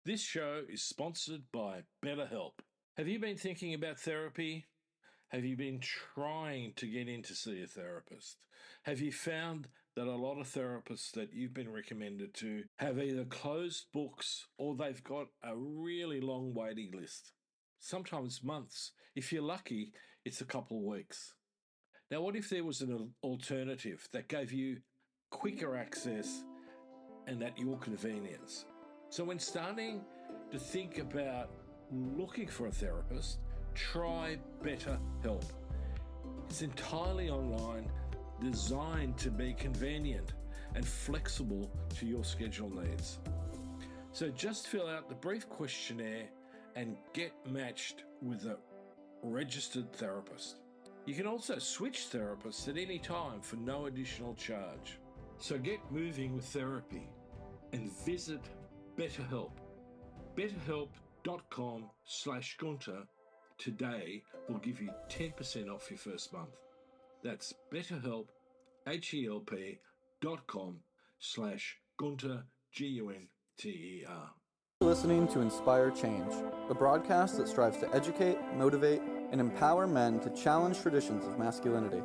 This show is sponsored by BetterHelp. Have you been thinking about therapy? Have you been trying to get in to see a therapist? Have you found that a lot of therapists that you've been recommended to have either closed books or they've got a really long waiting list? Sometimes months. If you're lucky, it's a couple of weeks. Now, what if there was an alternative that gave you quicker access and at your convenience? So when starting to think about looking for a therapist, try BetterHelp. It's entirely online, designed to be convenient and flexible to your schedule needs. So just fill out the brief questionnaire and get matched with a registered therapist. You can also switch therapists at any time for no additional charge. So get moving with therapy and visit BetterHelp. BetterHelp.com/Gunter today will give you 10% off your first month. That's BetterHelp, HELP.com/Gunter, GUNTER. Listening to Inspire Change, a broadcast that strives to educate, motivate, and empower men to challenge traditions of masculinity.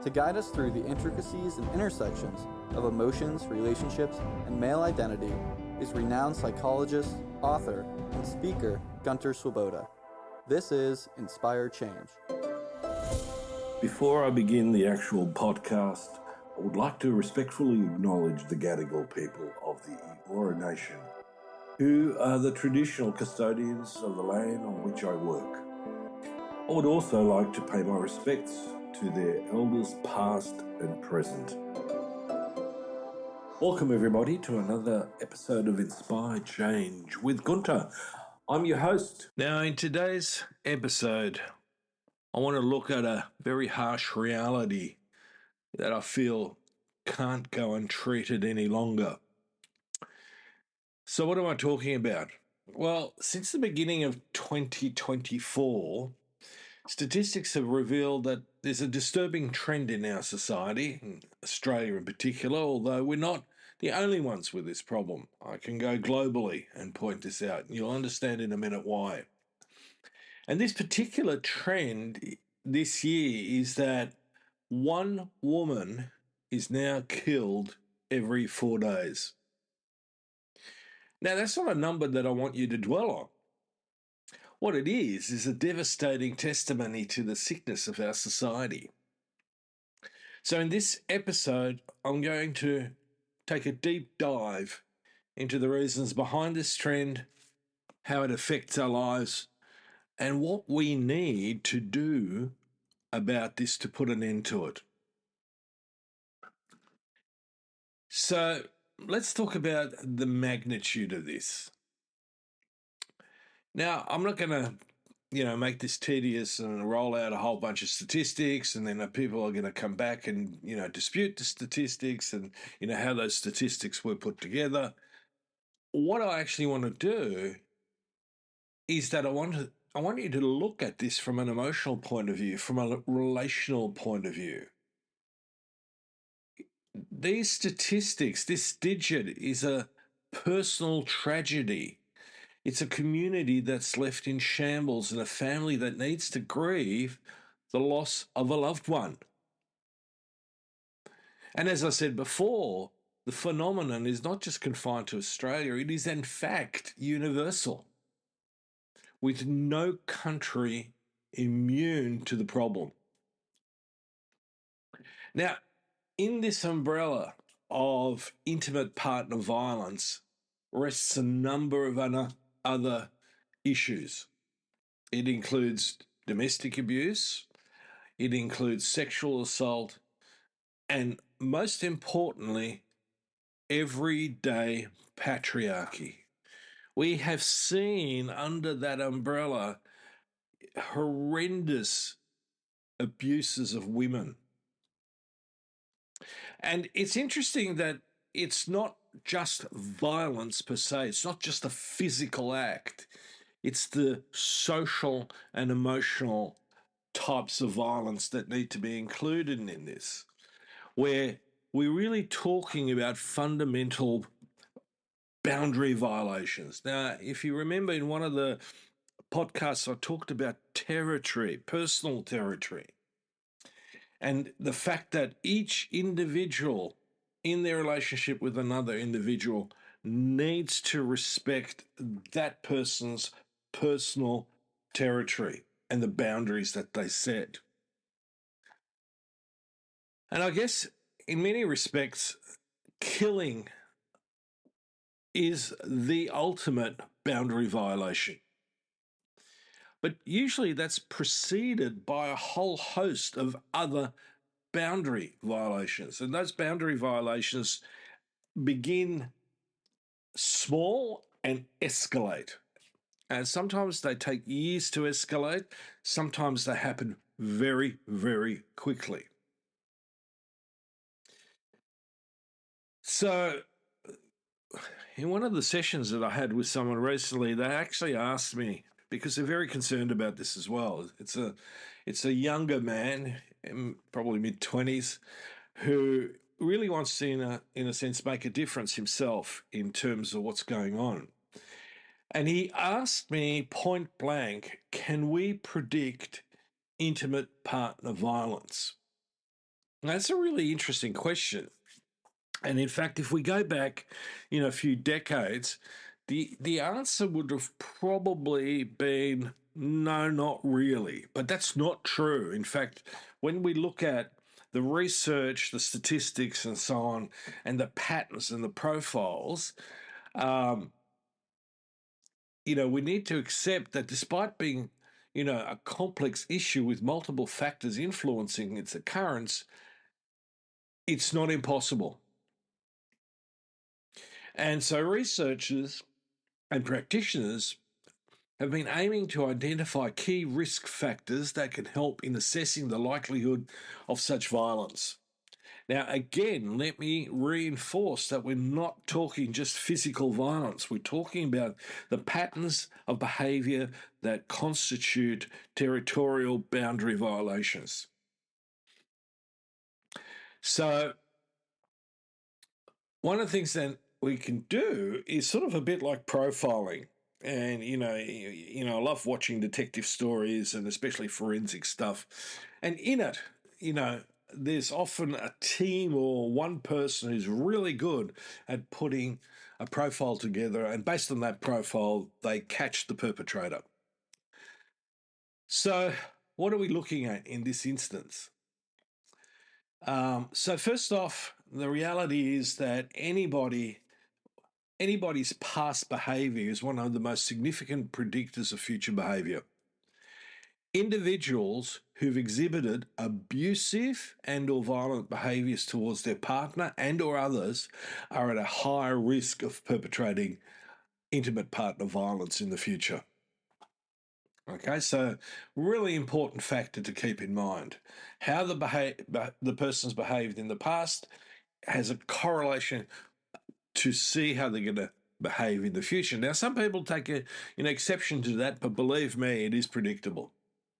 To guide us through the intricacies and intersections of emotions, relationships, and male identity is renowned psychologist, author, and speaker Gunter Swoboda. This is Inspire Change. Before I begin the actual podcast, I would like to respectfully acknowledge the Gadigal people of the Eora Nation, who are the traditional custodians of the land on which I work. I would also like to pay my respects to their elders past and present. Welcome everybody to another episode of Inspire Change with Gunter. I'm your host. Now in today's episode, I want to look at a very harsh reality that I feel can't go untreated any longer. So what am I talking about? Well, since the beginning of 2024, statistics have revealed that there's a disturbing trend in our society, in Australia in particular, although we're not the only ones with this problem. I can go globally and point this out, and you'll understand in a minute why. And this particular trend this year is that one woman is now killed every 4 days. Now, that's not a number that I want you to dwell on. What it is a devastating testimony to the sickness of our society. So in this episode, I'm going to take a deep dive into the reasons behind this trend, how it affects our lives, and what we need to do about this to put an end to it. So let's talk about the magnitude of this. Now, I'm not going to, make this tedious and roll out a whole bunch of statistics, and then people are going to come back and, dispute the statistics and, how those statistics were put together. What I actually want to do is that I want you to look at this from an emotional point of view, from a relational point of view. These statistics, this digit is a personal tragedy. It's a community that's left in shambles and a family that needs to grieve the loss of a loved one. And as I said before, the phenomenon is not just confined to Australia, it is in fact universal, with no country immune to the problem. Now, in this umbrella of intimate partner violence rests a number of other issues. It includes domestic abuse, it includes sexual assault, and most importantly, everyday patriarchy. We have seen under that umbrella horrendous abuses of women. And it's interesting that it's not just violence per se, it's not just a physical act, it's the social and emotional types of violence that need to be included in this, where we're really talking about fundamental boundary violations. Now, if you remember in one of the podcasts, I talked about territory, personal territory, and the fact that each individual in their relationship with another individual needs to respect that person's personal territory and the boundaries that they set. And I guess in many respects, killing is the ultimate boundary violation. But usually that's preceded by a whole host of other boundary violations. And those boundary violations begin small and escalate. And sometimes they take years to escalate. Sometimes they happen very, very quickly. So, in one of the sessions that I had with someone recently, they actually asked me, because they're very concerned about this as well. It's a younger man, probably mid-20s, who really wants to, in a sense, make a difference himself in terms of what's going on. And he asked me point blank, can we predict intimate partner violence? Now, that's a really interesting question. And in fact, if we go back, a few decades, the answer would have probably been no, not really. But that's not true. In fact, when we look at the research, the statistics, and so on, and the patterns and the profiles, we need to accept that despite being, a complex issue with multiple factors influencing its occurrence, it's not impossible. And so researchers and practitioners have been aiming to identify key risk factors that can help in assessing the likelihood of such violence. Now, again, let me reinforce that we're not talking just physical violence. We're talking about the patterns of behaviour that constitute territorial boundary violations. So, one of the things that we can do is sort of a bit like profiling. And, I love watching detective stories and especially forensic stuff. And in it, there's often a team or one person who's really good at putting a profile together, and based on that profile, they catch the perpetrator. So, what are we looking at in this instance? So, first off, the reality is that anybody's past behavior is one of the most significant predictors of future behavior. Individuals who've exhibited abusive and or violent behaviours towards their partner and or others are at a higher risk of perpetrating intimate partner violence in the future. Okay, so really important factor to keep in mind. How the person's behaved in the past has a correlation to see how they're going to behave in the future. Now, some people take an exception to that, but believe me, it is predictable.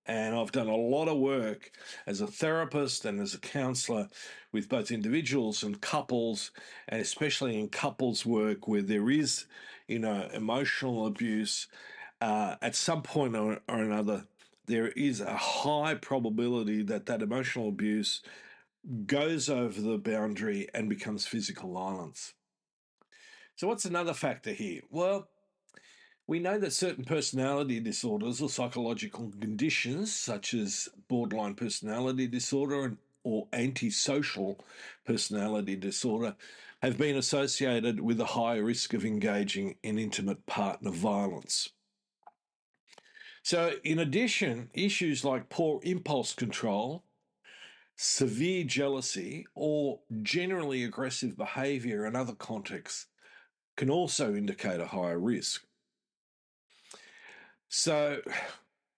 And I've done a lot of work as a therapist and as a counsellor with both individuals and couples, and especially in couples work where there is, emotional abuse. At some point or another, there is a high probability that emotional abuse goes over the boundary and becomes physical violence. So what's another factor here? Well, we know that certain personality disorders or psychological conditions, such as borderline personality disorder or antisocial personality disorder, have been associated with a higher risk of engaging in intimate partner violence. So, in addition, issues like poor impulse control, severe jealousy, or generally aggressive behaviour in other contexts can also indicate a higher risk. So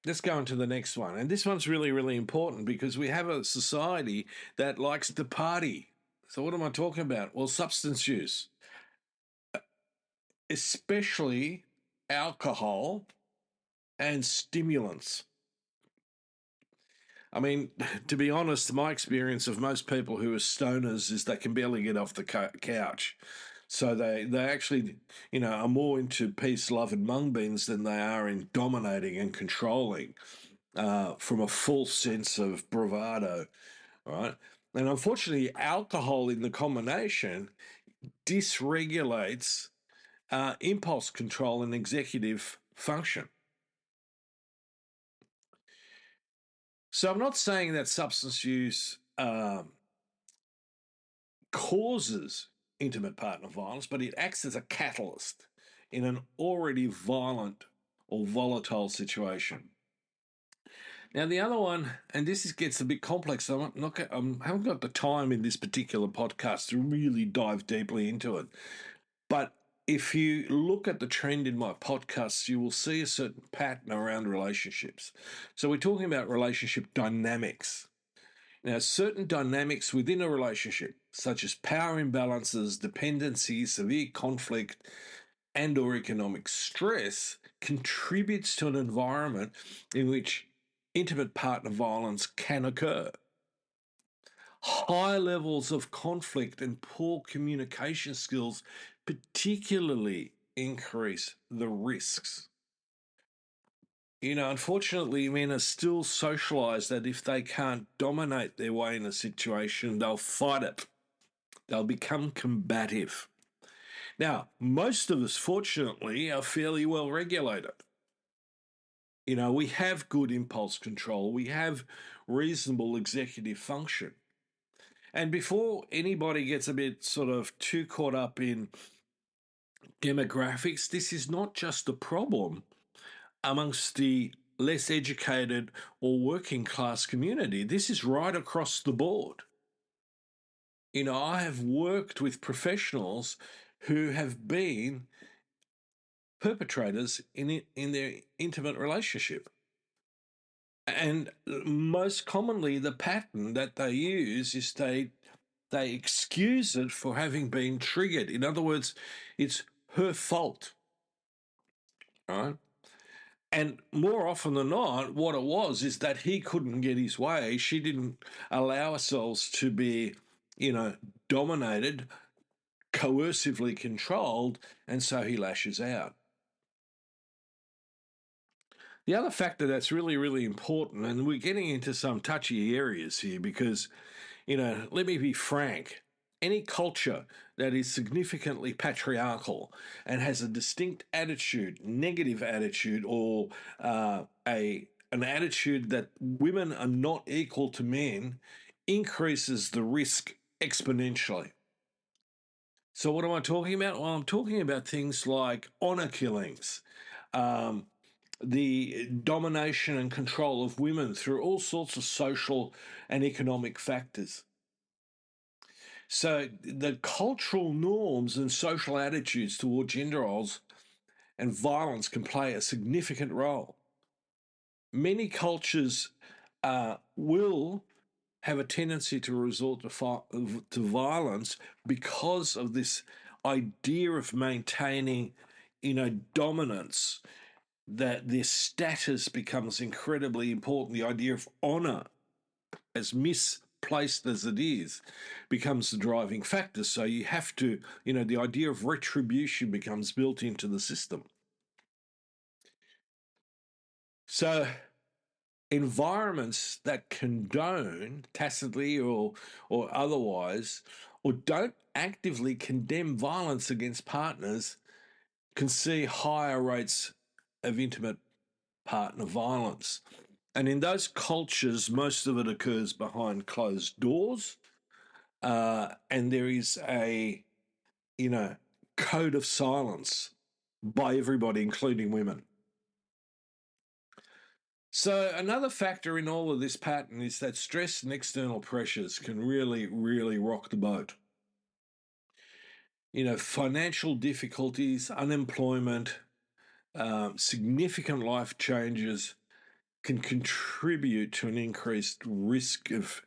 let's go on to the next one. And this one's really, really important because we have a society that likes to party. So what am I talking about? Well, substance use, especially alcohol and stimulants. I mean, to be honest, my experience of most people who are stoners is they can barely get off the couch. So they actually, are more into peace, love, and mung beans than they are in dominating and controlling from a false sense of bravado, right? And unfortunately, alcohol in the combination dysregulates impulse control and executive function. So I'm not saying that substance use causes intimate partner violence, but it acts as a catalyst in an already violent or volatile situation. Now, the other one, and gets a bit complex. I haven't got the time in this particular podcast to really dive deeply into it. But if you look at the trend in my podcasts, you will see a certain pattern around relationships. So we're talking about relationship dynamics. Now, certain dynamics within a relationship, such as power imbalances, dependency, severe conflict, and or economic stress, contributes to an environment in which intimate partner violence can occur. High levels of conflict and poor communication skills particularly increase the risks. Unfortunately, men are still socialized that if they can't dominate their way in a situation, they'll fight it. They'll become combative. Now, most of us, fortunately, are fairly well regulated. We have good impulse control. We have reasonable executive function. And before anybody gets a bit sort of too caught up in demographics, this is not just a problem amongst the less educated or working class community. This is right across the board. I have worked with professionals who have been perpetrators in their intimate relationship. And most commonly, the pattern that they use is they excuse it for having been triggered. In other words, it's her fault, right? And more often than not, what it was is that he couldn't get his way. She didn't allow ourselves to be, dominated, coercively controlled, and so he lashes out. The other factor that's really, really important, and we're getting into some touchy areas here because, let me be frank. Any culture that is significantly patriarchal and has a distinct attitude, negative attitude, or an attitude that women are not equal to men, increases the risk exponentially. So, what am I talking about? Well, I'm talking about things like honor killings, the domination and control of women through all sorts of social and economic factors. So the cultural norms and social attitudes toward gender roles and violence can play a significant role. Many cultures will have a tendency to resort to violence because of this idea of maintaining, dominance, that their status becomes incredibly important. The idea of honor, as misplaced as it is, becomes the driving factor. So you have to, the idea of retribution becomes built into the system. So environments that condone tacitly or otherwise, or don't actively condemn violence against partners, can see higher rates of intimate partner violence. And in those cultures, most of it occurs behind closed doors. And there is a, code of silence by everybody, including women. So another factor in all of this pattern is that stress and external pressures can really, really rock the boat. Financial difficulties, unemployment, significant life changes can contribute to an increased risk of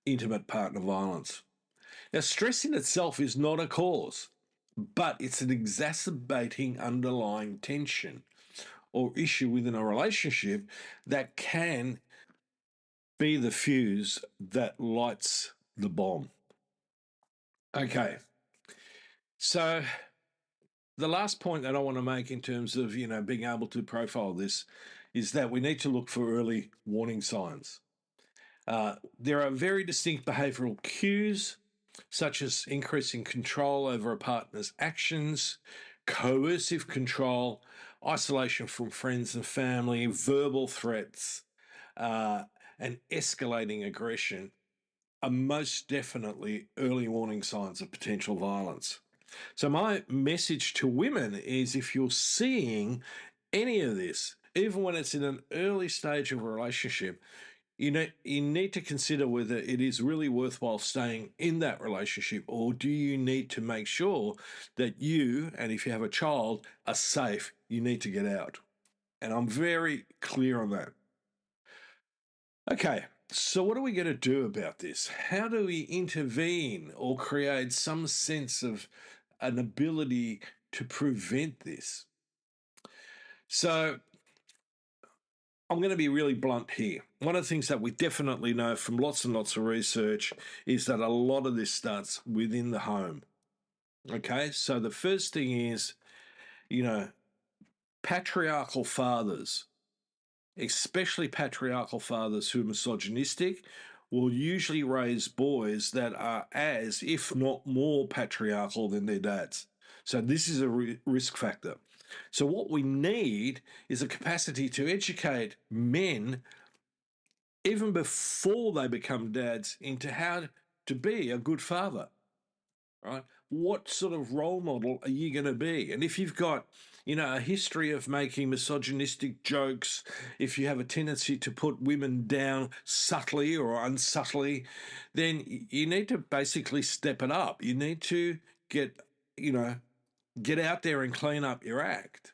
intimate partner violence. Now, stress in itself is not a cause, but it's an exacerbating underlying tension or issue within a relationship that can be the fuse that lights the bomb. Okay, So the last point that I want to make in terms of, being able to profile this is that we need to look for early warning signs. There are very distinct behavioral cues, such as increasing control over a partner's actions, coercive control, isolation from friends and family, verbal threats, and escalating aggression are most definitely early warning signs of potential violence. So, my message to women is if you're seeing any of this, even when it's in an early stage of a relationship, you need to consider whether it is really worthwhile staying in that relationship, or do you need to make sure that you, and if you have a child, are safe. You need to get out. And I'm very clear on that. Okay, so what are we going to do about this? How do we intervene or create some sense of an ability to prevent this? So I'm going to be really blunt here. One of the things that we definitely know from lots and lots of research is that a lot of this starts within the home. Okay, so the first thing is, patriarchal fathers, especially patriarchal fathers who are misogynistic, will usually raise boys that are as, if not more, patriarchal than their dads. So this is a risk factor. So what we need is a capacity to educate men even before they become dads into how to be a good father, right? What sort of role model are you going to be? And if you've got, a history of making misogynistic jokes, if you have a tendency to put women down subtly or unsubtly, then you need to basically step it up. You need to get out there and clean up your act.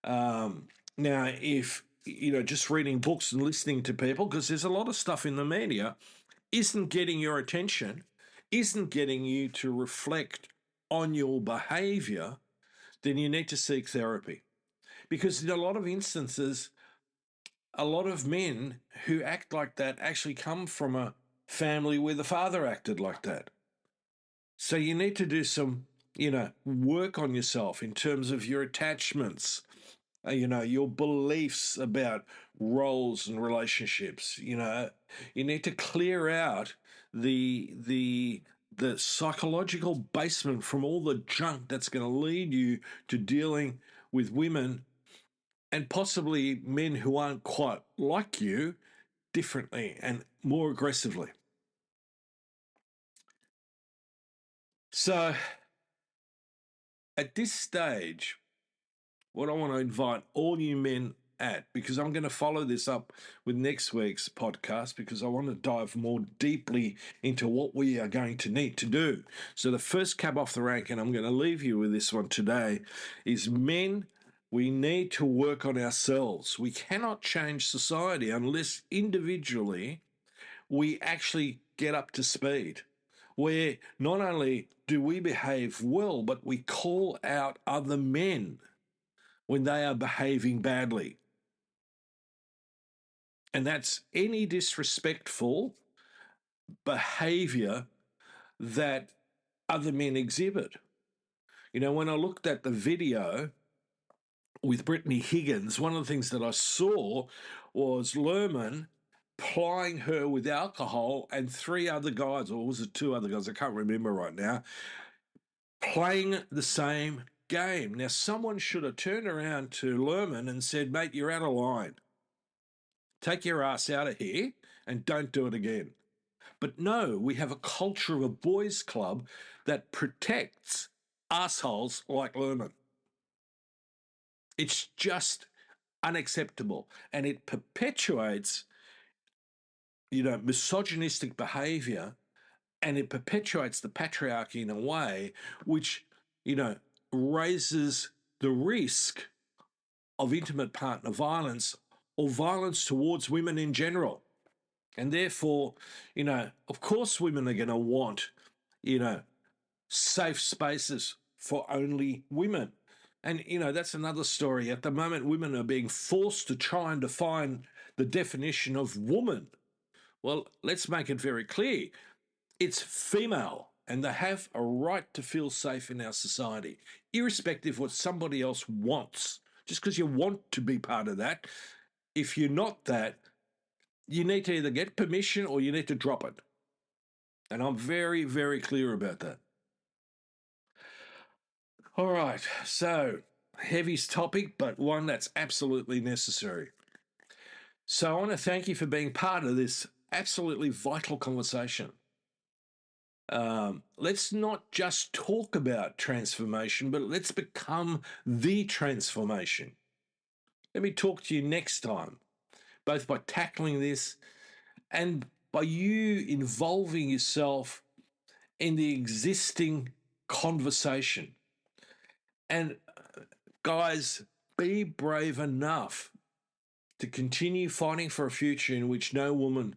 Now, if, just reading books and listening to people, because there's a lot of stuff in the media, isn't getting your attention, isn't getting you to reflect on your behavior, then you need to seek therapy. Because in a lot of instances, a lot of men who act like that actually come from a family where the father acted like that. So you need to do some, work on yourself in terms of your attachments, your beliefs about roles and relationships. You need to clear out the psychological basement from all the junk that's going to lead you to dealing with women and possibly men who aren't quite like you differently and more aggressively. So at this stage, what I want to invite all you men at, because I'm going to follow this up with next week's podcast, because I want to dive more deeply into what we are going to need to do. So the first cab off the rank, and I'm going to leave you with this one today, is men, we need to work on ourselves. We cannot change society unless individually we actually get up to speed, where not only do we behave well, but we call out other men when they are behaving badly. And that's any disrespectful behavior that other men exhibit. When I looked at the video with Brittany Higgins, one of the things that I saw was Lerman plying her with alcohol and three other guys, or was it two other guys? I can't remember right now, playing the same game. Now, someone should have turned around to Lerman and said, mate, you're out of line. Take your ass out of here and don't do it again. But no, we have a culture of a boys' club that protects assholes like Lerman. It's just unacceptable. And it perpetuates, misogynistic behavior, and it perpetuates the patriarchy in a way which, raises the risk of intimate partner violence or violence towards women in general. And therefore, of course women are going to want, safe spaces for only women. And, that's another story. At the moment, women are being forced to try and define the definition of woman. Well, let's make it very clear. It's female. and they have a right to feel safe in our society, irrespective of what somebody else wants. Just because you want to be part of that, if you're not that, you need to either get permission or you need to drop it. And I'm very, very clear about that. All right, so heavy topic, but one that's absolutely necessary. So I want to thank you for being part of this absolutely vital conversation. Let's not just talk about transformation, but let's become the transformation. Let me talk to you next time, both by tackling this and by you involving yourself in the existing conversation. And guys, be brave enough to continue fighting for a future in which no woman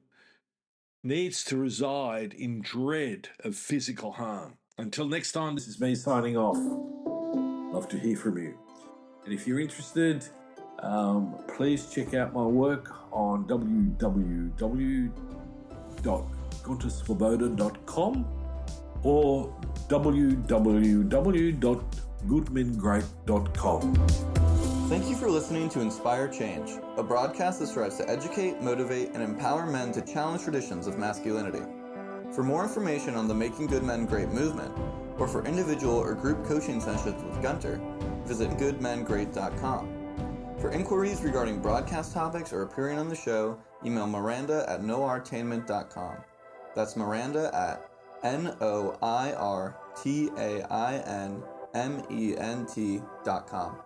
needs to reside in dread of physical harm. Until next time, this is me signing off. Love to hear from you. And if you're interested, please check out my work on www.gunterswoboda.com or www.goodmengreat.com. Thank you for listening to Inspire Change, a broadcast that strives to educate, motivate, and empower men to challenge traditions of masculinity. For more information on the Making Good Men Great movement, or for individual or group coaching sessions with Gunter, visit goodmengreat.com. For inquiries regarding broadcast topics or appearing on the show, email Miranda@noirtainment.com. That's Miranda at NOIRTAINMENT.com.